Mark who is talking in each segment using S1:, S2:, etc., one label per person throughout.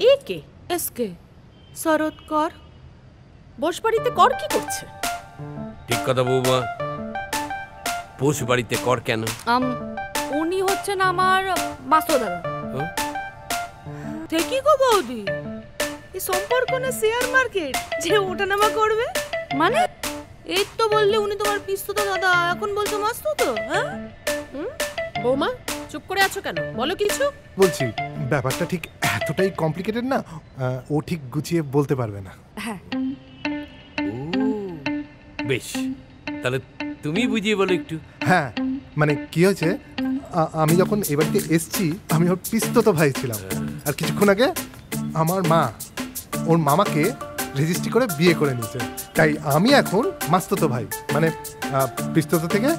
S1: এ কে?
S2: SK শরৎ কর।
S1: বোস বাড়িতে কর কি করছে?
S3: ঠিক কথা বৌমা, বোস বাড়িতে কর কেন?
S2: উনি হচ্ছেন আমার মাস্টার দাদা।
S4: ঠিকই গো বৌদি, এই সম্পর্ক না শেয়ার মার্কেট যে ওঠানামা করবে।
S2: মানে
S4: এই তো বললে উনি তোমার পিস্তত দাদা, এখন বলছো মাস্তুত। হ্যাঁ
S1: বৌমা চুপ করে আছো কেন? বলো কিছু।
S5: বলছি ব্যাপারটা ঠিক এতটাই কমপ্লিকেটেড না, ও ঠিক গুছিয়ে বলতে পারবে না।
S2: হ্যাঁ
S3: বেশ, তাহলে তুমি বুঝিয়ে বলো একটু।
S5: হ্যাঁ মানে কি হয়েছে, আমি যখন এ বাড়িতে এসছি আমি ওর পিস্তত ভাই ছিলাম, আর কিছুক্ষণ আগে আমার মা ওর মামাকে রেজিস্ট্রি করে বিয়ে করে নিয়েছে, তাই আমি এখন মাস্তত ভাই, মানে পিস্তত থেকে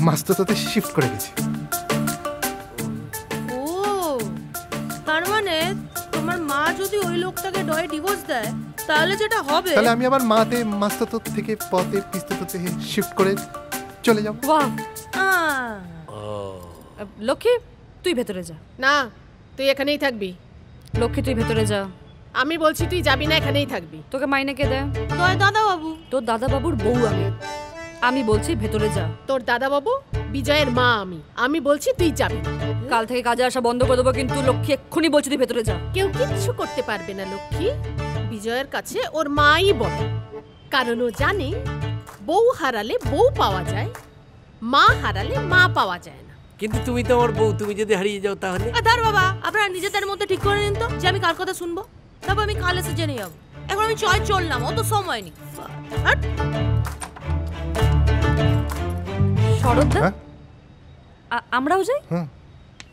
S5: মাস্তততে শিফট করে গেছি।
S4: ও তার মানে তোমার মা যদি ওই লোকটাকে ডয়ে ডিভোর্স দেয় তাহলে যেটা হবে,
S5: তাহলে আমি আবার মাতে মাস্তত থেকে পথে পিস্তত থেকে শিফট করে চলে যাব।
S2: বাহ,
S4: আহ,
S2: লক্ষ্মী তুই ভেতরে যা।
S1: না, তুই এখানেই থাকবি।
S2: লক্ষ্মী তুই ভেতরে যা।
S1: আমি বলছি তুই যাবি না, এখানেই থাকবি।
S2: তোকে মাইনে কে দেয়?
S4: দয় দাদা বাবু।
S2: তোর দাদা বাবুর বউ আমি। আমি বলছি ভেতরে যা।
S1: তোর দাদা বাবু বিজয়ের মা আমি বলছি তুই যাবি।
S2: কাল থেকে কাজে আসা বন্ধ করে দেবো, কিন্তু লক্ষ্মী এক্ষুনি বলছি তুই ভেতরে যা।
S1: কেউ কিচ্ছু করতে পারবে না লক্ষ্মী। বিজয়ের কাছে ওর মাই বলে, কারণ ও জানে বউ হারালে বউ পাওয়া যায়, মা হারালে মা পাওয়া যায় না।
S3: কিন্তু তুমি তো আমার বউ, তুমি যদি হারিয়ে যাও তাহলে?
S4: দাঁড় বাবা, আপনারা নিজেদের মধ্যে ঠিক করে নিন তো যে আমি কার কথা শুনবো, তারপর আমি কাল এসে জেনে যাবো। এখন আমি চললাম, অত সময় নেই।
S2: শরৎদা, আমরাও যাই।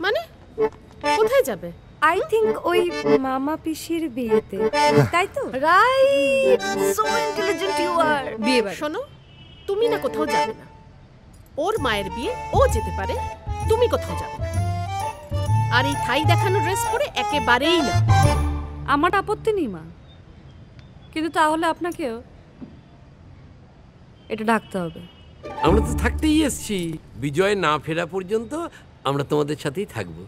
S1: মানে কোথায় যাবে?
S6: আই থিংক ওই মামা পিসির বিয়েতে, তাই তো? Right, so intelligent you are.
S2: বিয়ে বাড়ি।
S1: শোনো, তুমি না কোথাও যাবে না। ওর মায়ের বিয়ে ও যেতে পারে, তুমি কোথাও যাবে না। আর এই থাই দেখানো ড্রেস পরে একেবারেই না।
S2: আমার আপত্তি নেই মা, কিন্তু তাহলে আপনাকেও এটা ডাকতে হবে।
S3: আমরা তো থাকতেই এসছি, বিজয় না ফেরা পর্যন্ত আমরা তোমাদের সাথেই থাকবো।